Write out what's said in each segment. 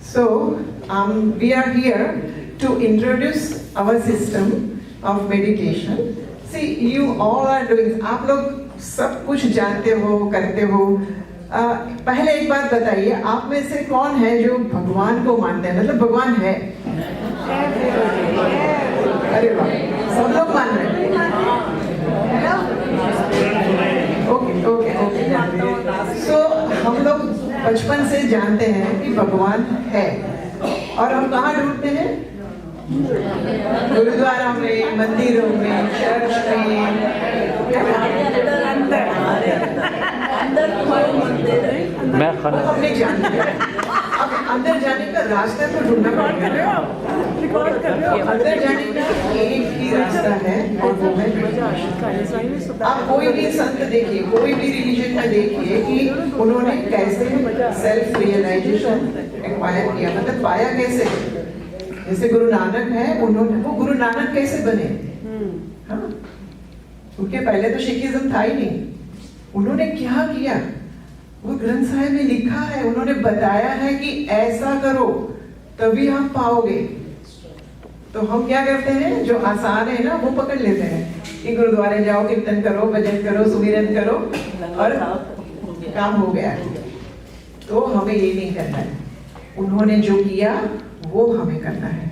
So we are here to introduce our system of meditation. See, you all are doing, आप लोग सब कुछ जानते हो, करते हो। पहले एक बात बताइए, आप में से कौन है जो भगवान को मानते हैं, मतलब भगवान है? अरे वाह, सब लोग मान रहे हैं। Okay okay okay. सो हम लोग बचपन से जानते हैं कि भगवान है, और हम कहाँ ढूंढते हैं? गुरुद्वारा में, मंदिरों में, चर्च में, हमने जान लिया। अब अंदर जाने का रास्ता तो ढूंढना पड़ेगा। अंदर जाने का एक ही रास्ता है, और वो है मेडिटेशन। आप कोई भी संत देखिए, कोई भी रिलीजन में देखिए कि उन्होंने कैसे सेल्फ रियलाइजेशन एक्वायर किया, मतलब पाया कैसे। जैसे गुरु नानक है, वो गुरु नानक कैसे बने? हाँ, उनके पहले तो सिखिज्म था ही नहीं। उन्होंने क्या किया? वो ग्रंथ साहिब में लिखा है, उन्होंने बताया है कि ऐसा करो तभी आप पाओगे। तो हम क्या करते हैं, जो आसान है ना वो पकड़ लेते हैं कि गुरुद्वारे जाओ, कीर्तन करो, भजन करो, सुमिरन करो और काम हो गया। तो हमें ये नहीं करना है। उन्होंने जो किया वो हमें करना है।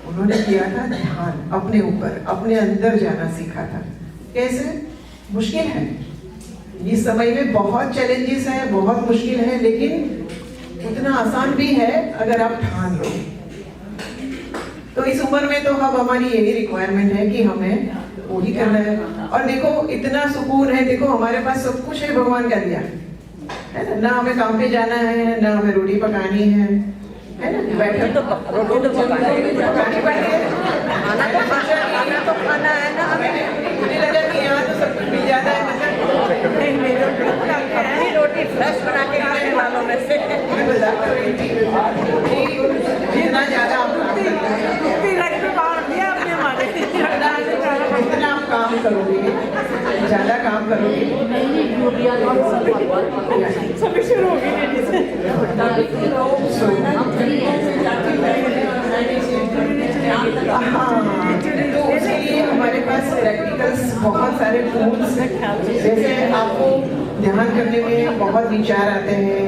उन्होंने किया था ध्यान, अपने ऊपर, अपने अंदर जाना सीखा था। कैसे? मुश्किल है इस समय में, बहुत चैलेंजेस है, बहुत मुश्किल है, लेकिन उतना आसान भी है अगर आप ठान लो। तो इस उम्र में तो अब हमारी यही रिक्वायरमेंट है कि हमें वही करना है। और देखो इतना सुकून है, देखो हमारे पास सब कुछ है, भगवान का दिया है ना। हमें काम पे जाना है, ना हमें रोटी पकानी है ना, बैठे तो रोटी तो पकानी पड़ती है, खाना तो खाना है ना। हमें मुझे लगा कि यहाँ तो सब कुछ मिल जाता है, मतलब रोटी फ्रेश बना के खाने वालों में से जितना ज्यादा आप जितना आप काम करोगे, ज्यादा काम करोगे, सभी शुरू होगी। तो उसके लिए हमारे पास प्रैक्टिकल्स बहुत सारे टूल्स हैं। जैसे आपको ध्यान करने में बहुत विचार आते हैं,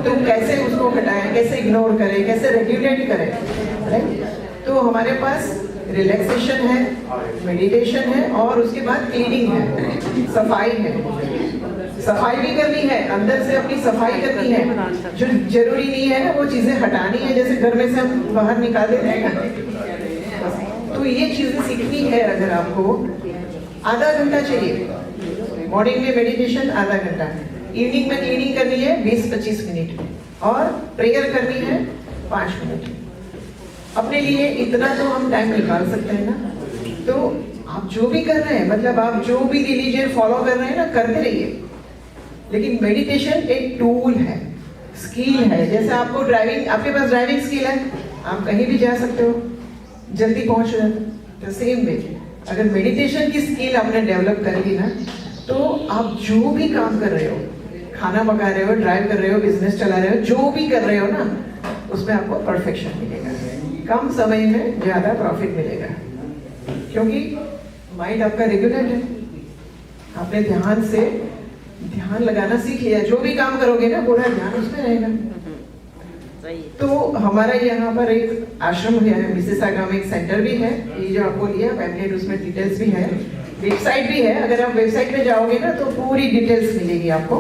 तो कैसे उसको हटाएं, कैसे इग्नोर करें, कैसे रेगुलेट करें, राइट? तो हमारे पास रिलैक्सेशन है, मेडिटेशन है, और उसके बाद क्लीनिंग है, सफाई है। सफाई भी करनी है, अंदर से अपनी सफाई करनी है। जो जरूरी नहीं है ना वो चीजें हटानी है, जैसे घर में से हम बाहर निकाल देते हैं। तो ये चीजें सीखनी है। अगर आपको आधा घंटा चाहिए, मॉर्निंग में मेडिटेशन आधा घंटा, इवनिंग में क्लीनिंग करनी है 20-25 मिनट, और प्रेयर करनी है 5 मिनट। अपने लिए इतना तो हम टाइम निकाल सकते हैं ना। तो आप जो भी कर रहे हैं, मतलब आप जो भी रिलीजन फॉलो कर रहे हैं ना, करते रहिए। लेकिन मेडिटेशन एक टूल है, स्किल है। जैसे आपको ड्राइविंग, आपके पास ड्राइविंग स्किल है, आप कहीं भी जा सकते हो, जल्दी पहुंच रहे हो। तो सेम वे अगर मेडिटेशन की स्किल आपने डेवलप कर ली ना, तो आप जो भी काम कर रहे हो, खाना पका रहे हो, ड्राइव कर रहे हो, बिजनेस चला रहे हो, जो भी कर रहे हो ना, उसमें आपको परफेक्शन मिलेगा, कम समय में ज्यादा प्रॉफिट मिलेगा, क्योंकि माइंड आपका रेगुलेट है। आपने ध्यान से ध्यान लगाना सीख लिया, जो भी काम करोगे ना पूरा ध्यान उसमें रहेगा। तो हमारा यहाँ पर एक आश्रम है, मिसिसागा में एक सेंटर भी है। ये जो आपको लिया पैम्पलेट, उसमें डिटेल्स भी है, वेबसाइट भी है। अगर आप वेबसाइट पे जाओगे ना तो पूरी डिटेल्स मिलेगी आपको,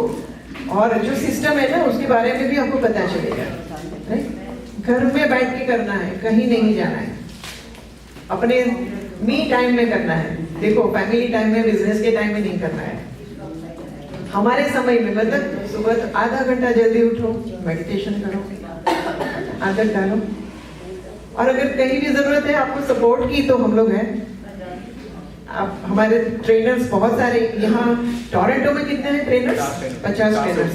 और जो सिस्टम है ना उसके बारे में भी आपको पता चलेगा। घर में बैठ के करना है, कहीं नहीं जाना है, अपने मी टाइम में करना है। देखो फैमिली टाइम में, बिजनेस के टाइम में नहीं करना है, हमारे समय में। मतलब सुबह आधा घंटा जल्दी उठो, मेडिटेशन करो, आदत डालो। और अगर कहीं भी जरूरत है आपको सपोर्ट की, तो हम लोग हैं। आप हमारे ट्रेनर्स बहुत सारे, यहाँ टोरंटो में कितने हैं ट्रेनर्स? 50 ट्रेनर्स,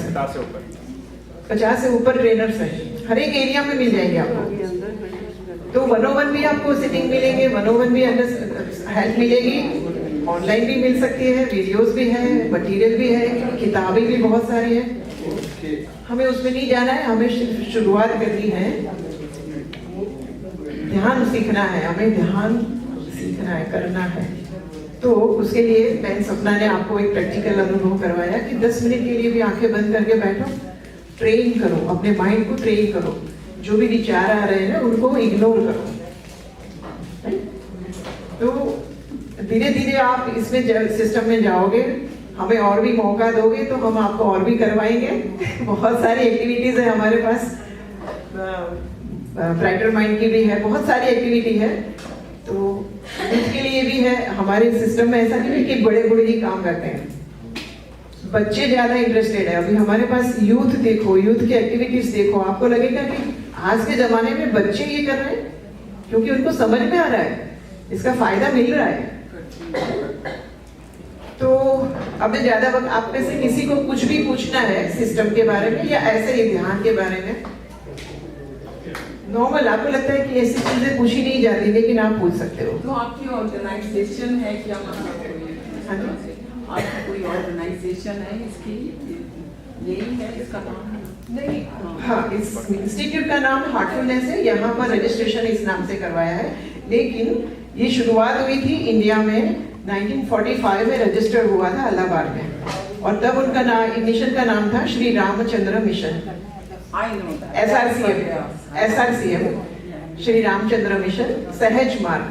50 से ऊपर ट्रेनर्स हैं। हर एक एरिया में मिल जाएंगे आपको। तो 101 भी आपको सिटिंग मिलेंगे, 101 भी हेल्प मिलेगी, ऑनलाइन भी मिल सकती है, वीडियोस भी है, मटेरियल भी है, किताबें भी बहुत सारी हैं। हमें उसमें नहीं जाना है, हमें शुरुआत करनी है ध्यान सीखना है, हमें ध्यान सीखना है, करना है। तो उसके लिए मैं सपना ने आपको एक प्रैक्टिकल अनुभव करवाया कि 10 मिनट के लिए भी आंखें बंद करके बैठो, ट्रेन करो, अपने माइंड को ट्रेन करो, जो भी विचार आ रहे हैं ना उनको इग्नोर करो। तो धीरे धीरे आप इसमें सिस्टम में जाओगे, हमें और भी मौका दोगे तो हम आपको और भी करवाएंगे। बहुत सारी एक्टिविटीज है हमारे पास, ब्राइटर माइंड की भी है, बहुत सारी एक्टिविटी है। तो उसके लिए भी है। हमारे सिस्टम में ऐसा नहीं है कि बड़े बूढ़े ही काम करते हैं, बच्चे ज्यादा इंटरेस्टेड है। अभी हमारे पास यूथ देखो, यूथ की एक्टिविटीज देखो, आपको लगेगा कि आज के जमाने में बच्चे ये कर रहे हैं क्योंकि उनको समझ में आ रहा है, इसका फायदा मिल रहा है। तो अब ज्यादा वक्त आप में से किसी को कुछ भी पूछना है सिस्टम के बारे में या ऐसे ही ध्यान के बारे में, नॉर्मल आपको लगता है कि ऐसी चीजें पूछी नहीं जाती, लेकिन आप पूछ सकते हो। तो आपकी ऑर्गेनाइजेशन है क्या? आपकी कोई ऑर्गेनाइजेशन है इसकी? यही है इसका नाम? नहीं, हाँ, इस इंस्टीट्यूट का नाम हार्टफुलनेस है। यहाँ पर रजिस्ट्रेशन इस नाम से करवाया है, लेकिन ये शुरुआत हुई थी इंडिया में 1945 में रजिस्टर हुआ था इलाहाबाद में, और तब उनका मिशन का नाम था Shri Ramchandra mission, SRCM, Shri Ramchandra mission सहज मार्ग,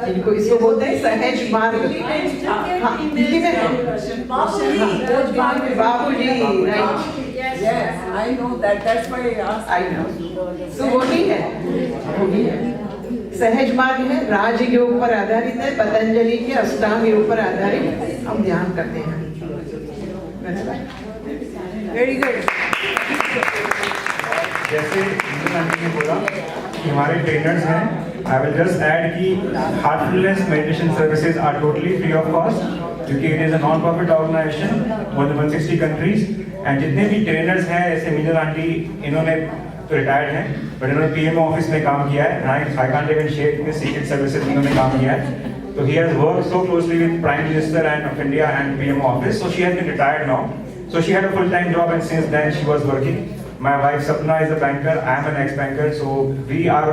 इनको इसको बोलते हैं सहज मार्ग। हाँ, दिल्ली में है बाबूजी, right? Yes, I know that. That's why I asked. I know. So वही है, सहज मार्ग है, राजयोग पर आधारित है, पतंजलि के अष्टांग योग पर आधारित हम ध्यान करते हैं। Very good. जैसे ने बोला कि हमारे ट्रेनर्स हैं, आई विल जस्ट ऐड कि heartfulness meditation services are totally free of cost, क्योंकि it is a non profit organisation, more than 160 countries. And जितने भी ट्रेनर्स हैं, जैसे मीनल आंटी, इन्होंने तो रिटायर्ड हैं, बट इन्होंने पीएमओ ऑफिस में काम किया है। आई कांट इवन शेयर इतने सीक्रेट सर्विसेज इन्होंने काम किया है। तो he has worked so closely with prime minister and of India and PMO office, so she has been retired now, so she had a full time job and since then she was working. My wife Sapna is a banker, I am an ex-banker, so we have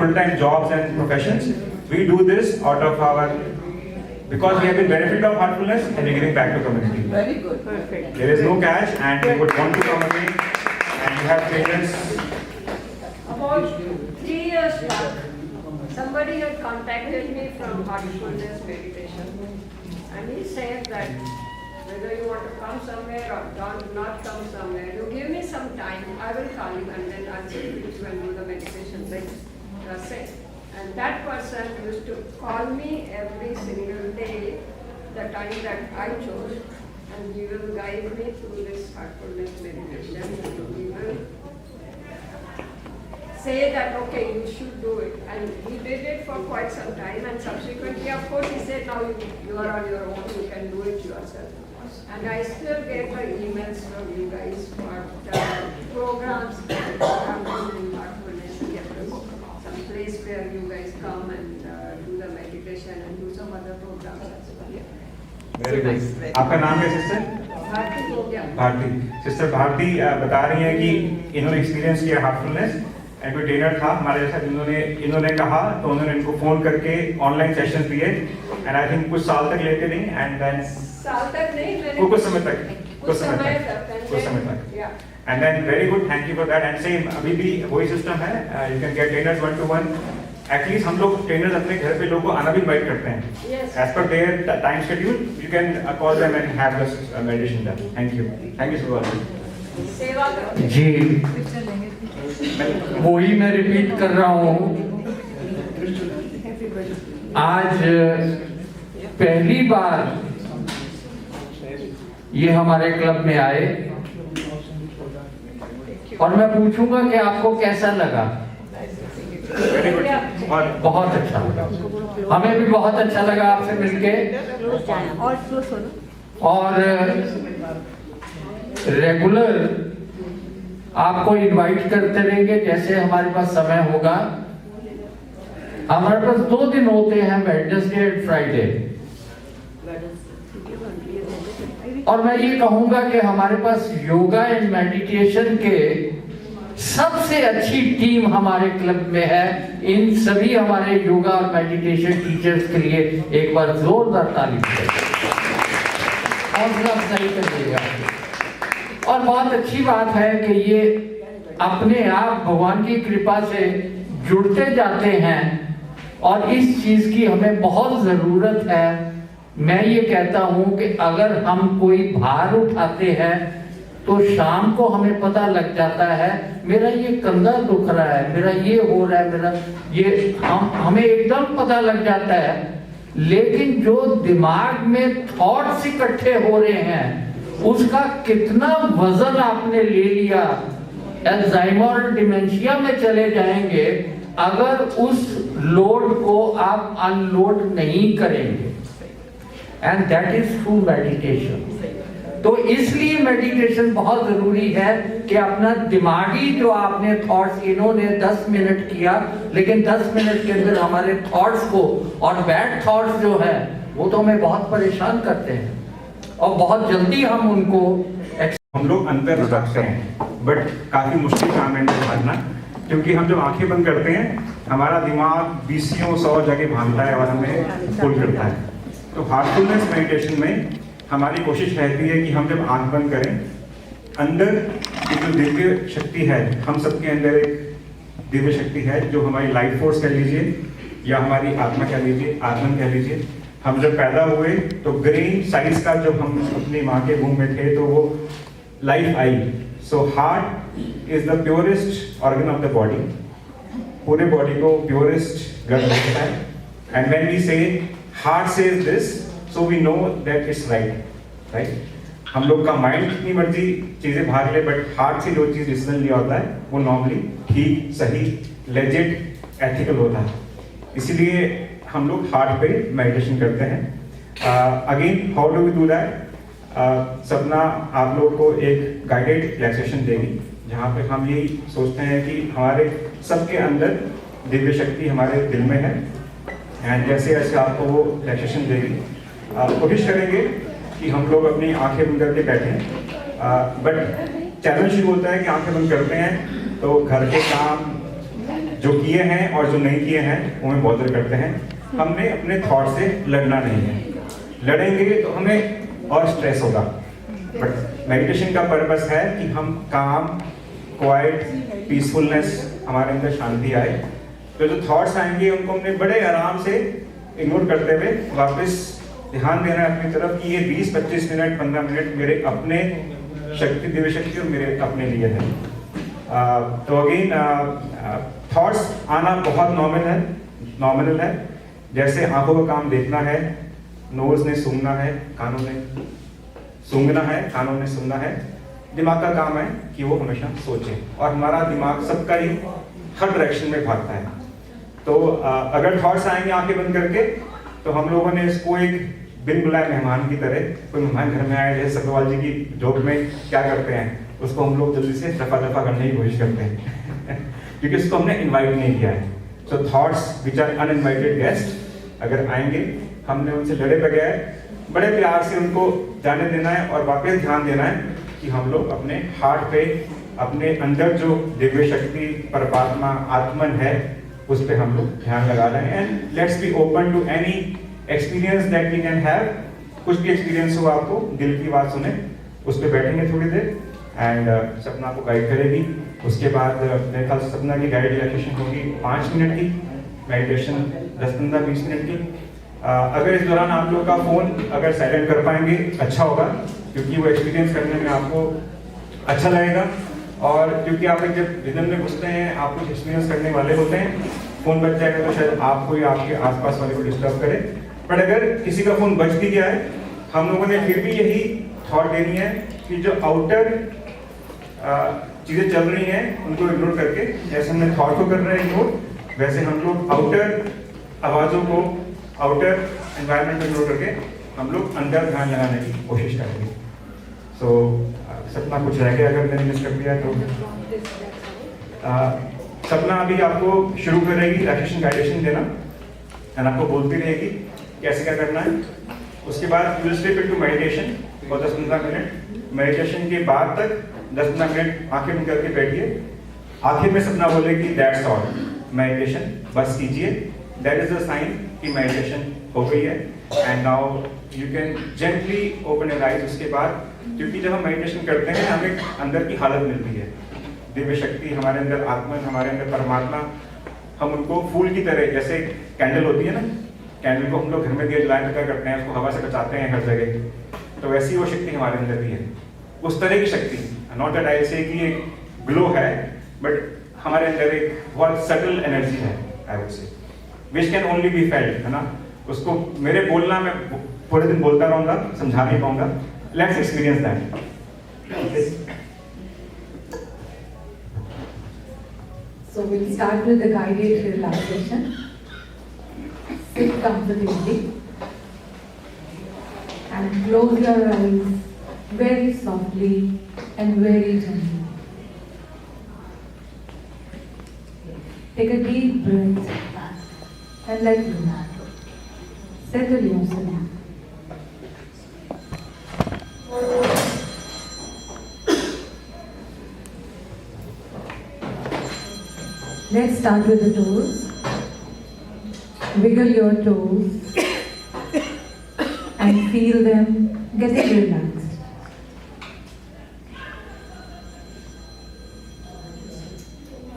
full-time jobs and professions. We do this out of our, because we have been benefited of heartfulness and we're giving back to community. Very good, perfect. There is no cash and we would want to come again, and we have trainers. About 3 years back, somebody had contacted me from Heartfulness Meditation, and he said that whether you want to come somewhere or not come somewhere, you give me some time, I will call you and then I'll sit with you and do the meditation like you are saying. And that person used to call me every single day, the time that I chose, and he will guide me through this heartfulness meditation. He will say that, okay, you should do it. And he did it for quite some time, and subsequently, of course, he said, now you are on your own, you can do it yourself. And I still get the emails from you guys for the programs that come in heartfulness, some place where you guys come and do the meditation and do some other programs as well. Very good. आपका नाम क्या sister? Bharti हो गया। Bharti. Sister Bharti बता रही हैं कि इन्होंने एक्सपीरियंस किया हार्टफुलनेस, एंड कोई ट्रेनर था हमारे जैसा, इन्होंने कहा तो उन्होंने इनको फोन करके ऑनलाइन सेशंस दिए, एंड आई थिंक कुछ साल तक लेते नहीं, एंड देन साल तक नहीं, मैंने कुछ समय तक and then very good, thank you for that. And same अभी भी वही सिस्टम है, you can get trainers 1-to-1। At least हम लोग ट्रेनर्स अपने घर पे लोगों को आना भी इनवाइट करते हैं, as per their time schedule, you can call them and have this meditation done. Thank you so much. सेवा करो जी, वही मैं रिपीट कर रहा हूँ। आज पहली बार ये हमारे क्लब में आए, और मैं पूछूंगा कि आपको कैसा लगा। बहुत अच्छा लगा, हमें भी बहुत अच्छा लगा आपसे मिलके, और रेगुलर आपको इनवाइट करते रहेंगे जैसे हमारे पास समय होगा। हमारे पास 2 दिन होते हैं, वेडनेसडे एंड फ्राइडे, और मैं ये कहूंगा कि हमारे पास योगा एंड मेडिटेशन के सबसे अच्छी टीम हमारे क्लब में है। इन सभी हमारे योगा और मेडिटेशन टीचर्स के लिए एक बार जोरदार ताली हौसला अफजाई करिएगा। और बहुत अच्छी बात है कि ये अपने आप भगवान की कृपा से जुड़ते जाते हैं और इस चीज की हमें बहुत जरूरत है। मैं ये कहता हूं कि अगर हम कोई भार उठाते हैं तो शाम को हमें पता लग जाता है मेरा ये कंधा दुख रहा है, मेरा ये हो रहा है, मेरा ये हमें एकदम पता लग जाता है। लेकिन जो दिमाग में थॉट्स इकट्ठे हो रहे हैं उसका कितना वजन आपने ले लिया, अल्जाइमर और डिमेंशिया में चले जाएंगे अगर उस लोड को आप अनलोड नहीं करेंगे। And that is true meditation. तो इसलिए मेडिटेशन बहुत जरूरी है कि अपना दिमागी जो आपने थॉट्स, इन्होंने 10 मिनट किया लेकिन 10 मिनट के अंदर हमारे थॉट्स को, और बैड थॉट्स जो है वो तो हमें बहुत परेशान करते हैं और बहुत जल्दी हम उनको हम लोग अंतर रखते हैं, बट काफी मुश्किल काम है इनको भागना, क्योंकि हम जब आंखें बंद करते हैं हमारा दिमाग 20-100 जगह भागता है और हमें पुल करता है। तो हार्टफुलनेस मेडिटेशन में हमारी कोशिश रहती है कि हम जब आंख बंद करें, अंदर की जो दिव्य शक्ति है, हम सबके अंदर एक दिव्य शक्ति है जो हमारी लाइफ फोर्स कह लीजिए या हमारी आत्मा कह लीजिए, आत्मन कह लीजिए। हम जब पैदा हुए तो ग्रेन साइज का जब हम अपनी माँ के वूम में थे तो वो लाइफ आई। So heart is the purest organ of the body, पूरे बॉडी को प्योरेस्ट गर्म रखता है। And when we say heart says this, so we know that is right. हम लोग का माइंड कितनी मर्जी चीजें भाग ले, बट हार्ट से जो चीज डिसीजन लिया होता है वो नॉर्मली ठीक, सही, लेजिट, एथिकल होता है। इसीलिए हम लोग हार्ट पे मेडिटेशन करते हैं। Again how do we do that? सपना आप लोग को एक गाइडेड रिलैक्सेशन देगी जहाँ पे हम यही सोचते हैं कि हमारे सबके अंदर दिव्य शक्ति हमारे दिल में है, एंड जैसे जैसे आपको वो रिलैक्सेशन देगी कोशिश करेंगे कि हम लोग अपनी आंखें बंद करके बैठें। बट चैलेंज शुरू होता है कि आंखें बंद करते हैं तो घर के काम जो किए हैं और जो नहीं किए हैं वो हमें बॉदर करते हैं। हमने अपने थॉट से लड़ना नहीं है, लड़ेंगे तो हमें और स्ट्रेस होगा। बट मेडिटेशन का पर्पस है कि हम काम, क्वाइट, पीसफुलनेस, हमारे अंदर शांति आए। तो जो थॉट्स आएंगे उनको हमने बड़े आराम से इग्नोर करते हुए वापस ध्यान देना है अपनी तरफ कि ये 20-25 मिनट, 15 मिनट मेरे अपने शक्ति, दिव्य शक्ति और मेरे अपने लिए है। तो अगेन थॉट्स आना बहुत नॉर्मल है। जैसे आंखों का काम देखना है, नोज ने सूंघना है, कानों ने सूंघना है, कानों ने सुनना है। दिमाग का काम है कि वो हमेशा सोचे, और हमारा दिमाग सबका ही हर डायरेक्शन में भागता है। तो अगर थॉट्स आएंगे आंखें बंद करके तो हम लोगों ने इसको एक बिन बुलाए मेहमान की तरह, कोई मेहमान घर में आए जैसे सब्रवाल जी की जोक में क्या करते हैं, उसको हम लोग जल्दी से दफा करने की कोशिश करते हैं क्योंकि उसको हमने इनवाइट नहीं किया है। So thoughts which are uninvited guest अगर आएंगे, हमने उनसे लड़े बगैर बड़े प्यार से उनको जाने देना है और वापस ध्यान देना है कि हम लोग अपने हार्ट पे, अपने अंदर जो दिव्य शक्ति, परमात्मा, आत्मन है, उस पे हम लोग ध्यान लगा रहे हैं। And let's be open to any experience that we can have. कुछ भी एक्सपीरियंस हो आपको, दिल की बात सुने, उस पे बैठेंगे थोड़ी देर एंड सपना को गाइड करेगी। उसके बाद मेरे ख्याल से सपना की गाइड रिलैक्सेशन होगी 5 मिनट की, मेडिटेशन 10-15-20 मिनट की। अगर इस दौरान आप लोग का फोन अगर साइलेंट कर पाएंगे अच्छा होगा, क्योंकि वो एक्सपीरियंस करने में आपको अच्छा लगेगा। और क्योंकि आप जब रिदम में घुसते हैं, आप कुछ एक्सपीरियंस करने वाले होते हैं, फोन बच जाएगा तो शायद आपको या आपके आसपास वाले को डिस्टर्ब करे। बट अगर किसी का फोन बच भी गया है, हम लोगों ने फिर भी यही थॉट देनी है कि जो आउटर चीजें चल रही हैं उनको इग्नोर करके, जैसे हमने थॉट को कर रहे हैं इग्नोर, वैसे हम लोग आउटर आवाजों को, आउटर एनवायरनमेंट को इग्नोर करके हम लोग अंदर ध्यान लगाने की कोशिश करेंगे। सो सपना कुछ रह गया अगर मैंने मिस कर दिया तो सपना अभी आपको शुरू करेगी रिलैक्सेशन गाइडेशन देना, एंड आपको बोलती रहेगी कैसे क्या करना है। उसके बाद you will slip into meditation for 10-15 minute. Meditation के बाद तक 10-15 मिनट आंखें बंद करके बैठिए आखिर में सपना बोले कि दैट्स ऑल, मेडिटेशन बस कीजिए, दैट इज द साइन कि मेडिटेशन हो गई है। And now you can gently open your eyes. उसके बाद, क्योंकि जब हम मेडिटेशन करते हैं हमें अंदर की हालत मिलती है, दिव्य शक्ति हमारे अंदर, आत्मा हमारे अंदर, परमात्मा, हम उनको फूल की तरह, जैसे कैंडल होती है ना, कैंडल को हम लोग घर में दिए जलाएं तो क्या करते हैं, उसको हवा से बचाते हैं हर जगह, तो वैसी वो शक्ति हमारे अंदर भी है। उस तरह की शक्ति, नॉट दैट आई से कि एक ग्लो है, बट हमारे अंदर एक बहुत सटल एनर्जी है, I would say, which can only be felt, है ना। उसको मेरे बोलना, मैं पूरे दिन बोलता रहूंगा, समझा नहीं पाऊंगा। Let's experience that. So we'll start with the guided relaxation. Sit comfortably and close your eyes very softly and very gently. Take a deep breath and let go. Settle yourself. Let's start with the toes. Wiggle your toes and feel them getting relaxed.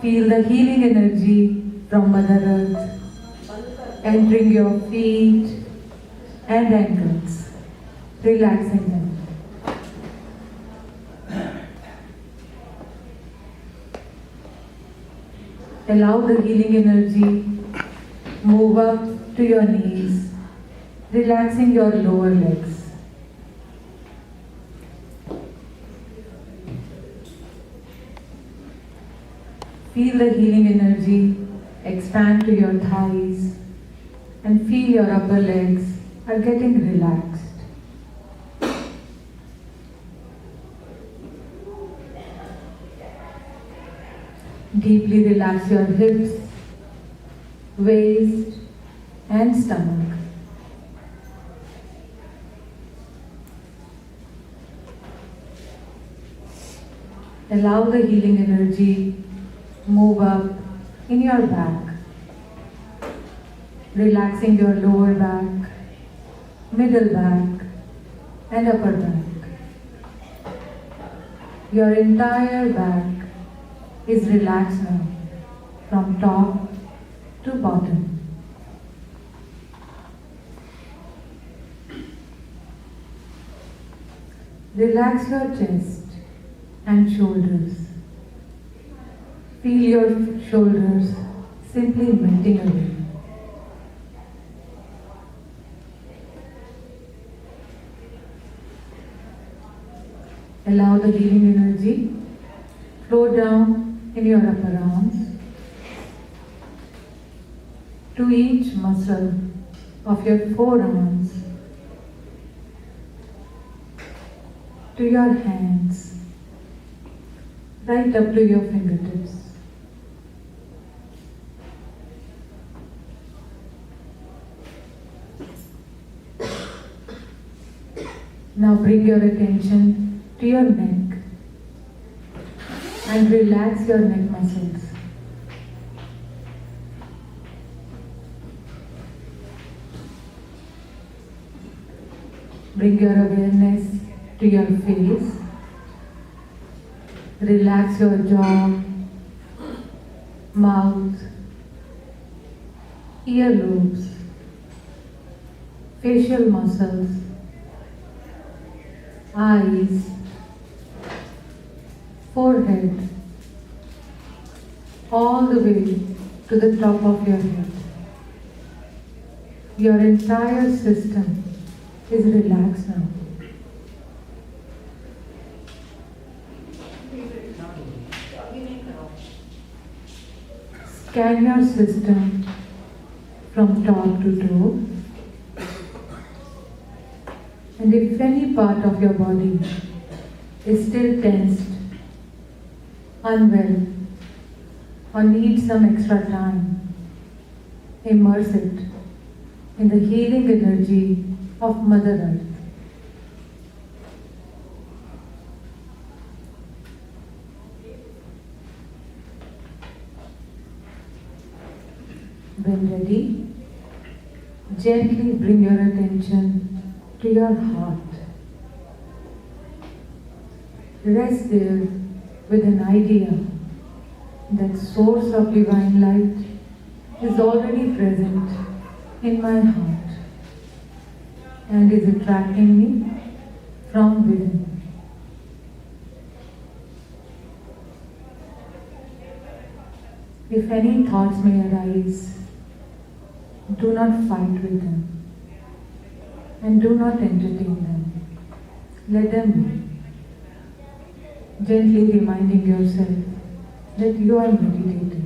Feel the healing energy from Mother Earth entering your feet and ankles, relaxing them. Allow the healing energy move up to your knees, relaxing your lower legs. Feel the healing energy expand to your thighs and feel your upper legs are getting relaxed. Deeply relax your hips, waist and stomach. Allow the healing energy move up in your back, relaxing your lower back, middle back and upper back. Your entire back is relaxed now, from top to bottom. Relax your chest and shoulders. Feel your shoulders simply melting away. Allow the healing energy flow down in your upper arms to each muscle of your forearms, to your hands, right up to your fingertips. Now bring your attention to your neck and relax your neck muscles. Bring your awareness to your face. Relax your jaw, mouth, earlobes, facial muscles, eyes, forehead, all the way to the top of your head. Your entire system is relaxed now. Scan your system from top to toe, and if any part of your body is still tensed, unwell, or needs some extra time, immerse it in the healing energy of Mother Earth. When ready, gently bring your attention to your heart. Rest there with an idea that source of divine light is already present in my heart and is attracting me from within. If any thoughts may arise, do not fight with them and do not entertain them. Let them be, gently reminding yourself that you are meditating.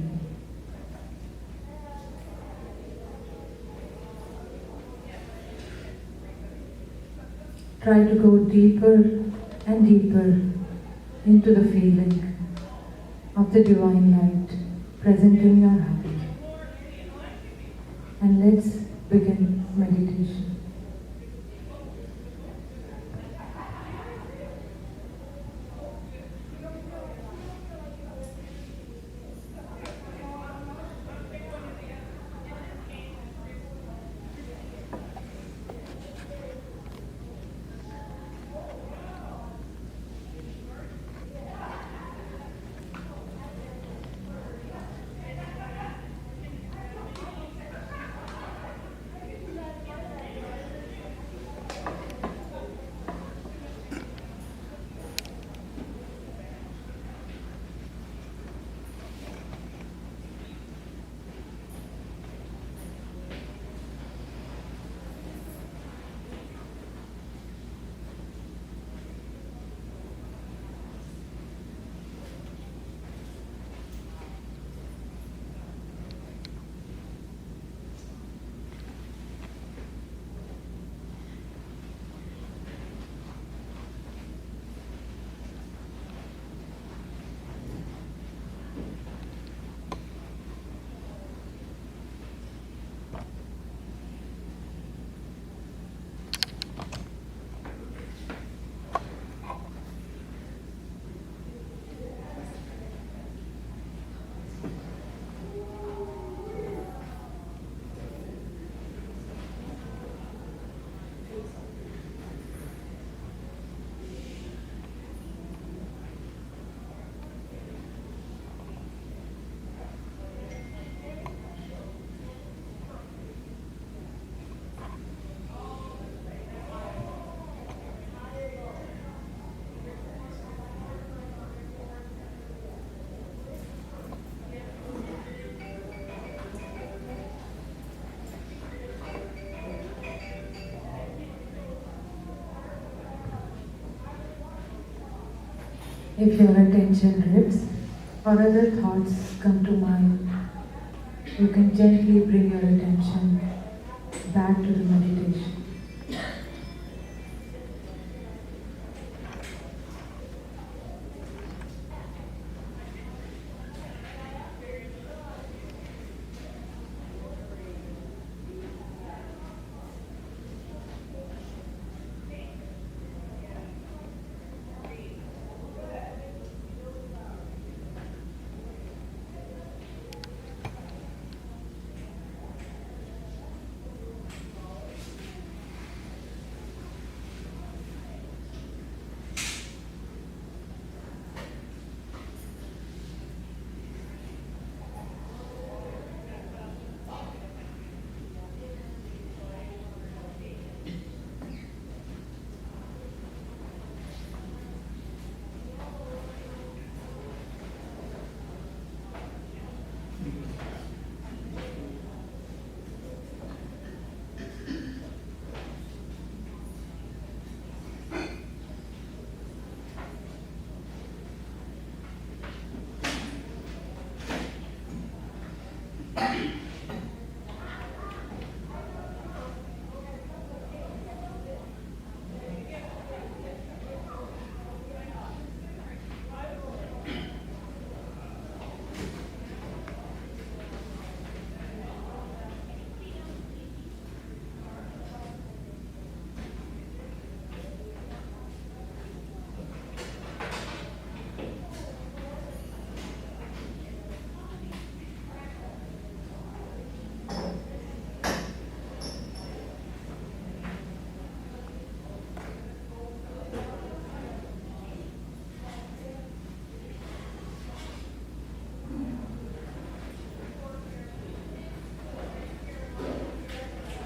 Try to go deeper and deeper into the feeling of the divine light present in your heart. And let's begin meditation. If your attention drifts or other thoughts come to mind, you can gently bring your attention back to the meditation.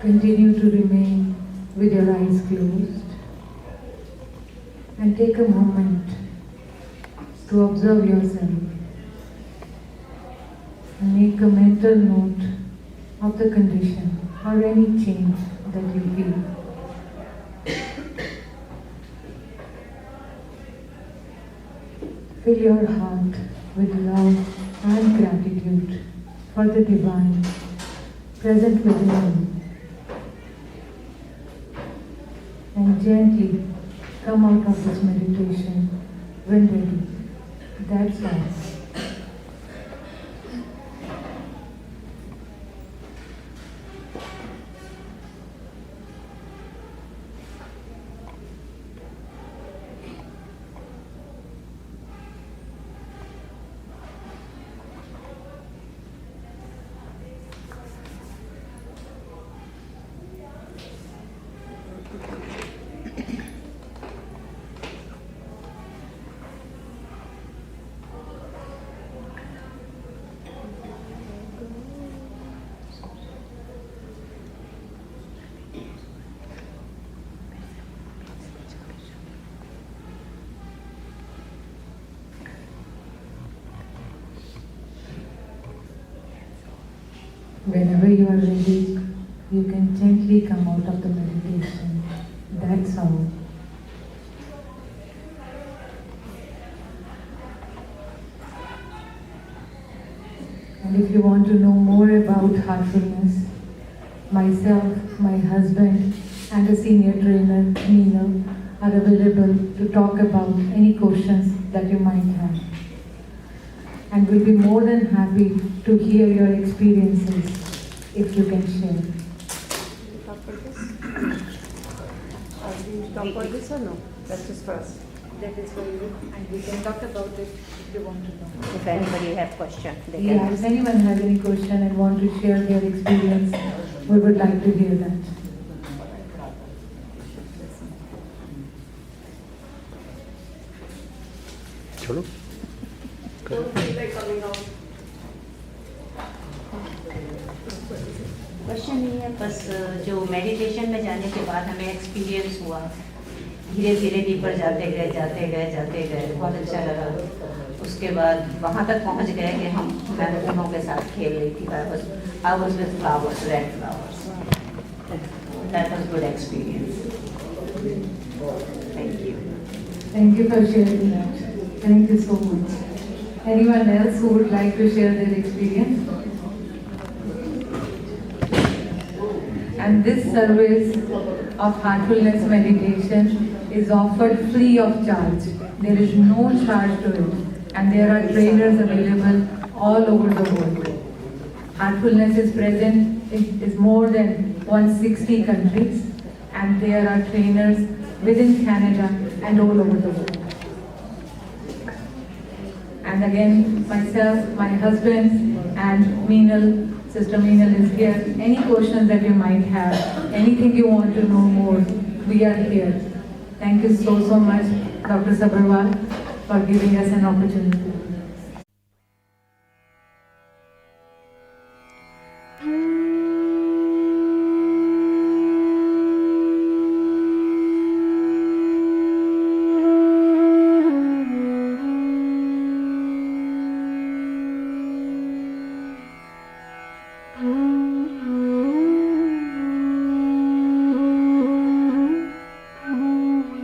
Continue to remain with your eyes closed and take a moment to observe yourself and make a mental note of the condition or any change that you feel. Fill your heart with love and gratitude for the divine present within you. And gently come out of this meditation when ready. That's all. Whenever you are ready, you can gently come out of the meditation. That's all. And if you want to know more about heartfulness, myself, my husband, and a senior trainer, Nina, are available to talk about any questions that you might have. And we'll be more than happy to hear your experiences if you can share. Talk for this? Talk for this or no? That's just first. That is for you, and we can talk about it if you want to know. If anybody have question, they can. Yeah, if anyone has any question and want to share their experience, we would like to hear that. Don't feel like coming out. Question नहीं है, बस जो meditation में जाने के बाद हमें experience हुआ, धीरे धीरे डीपर जाते गए, बहुत अच्छा लगा। उसके बाद वहाँ तक पहुँच गए कि मैं फूलों के साथ खेल रही थी। I was with flowers, red flowers. That was good experience. Thank you. Thank you for sharing that. Thank you so much. Anyone else who would like to share their experience? And this service of heartfulness meditation is offered free of charge. There is no charge to it, and there are trainers available all over the world. Heartfulness is present in more than 160 countries, and there are trainers within Canada and all over the world. And again, myself, my husband, and Meenal, Sister Meenal is here. Any questions that you might have, anything you want to know more, we are here. Thank you so much, Dr. Sabharwal, for giving us an opportunity.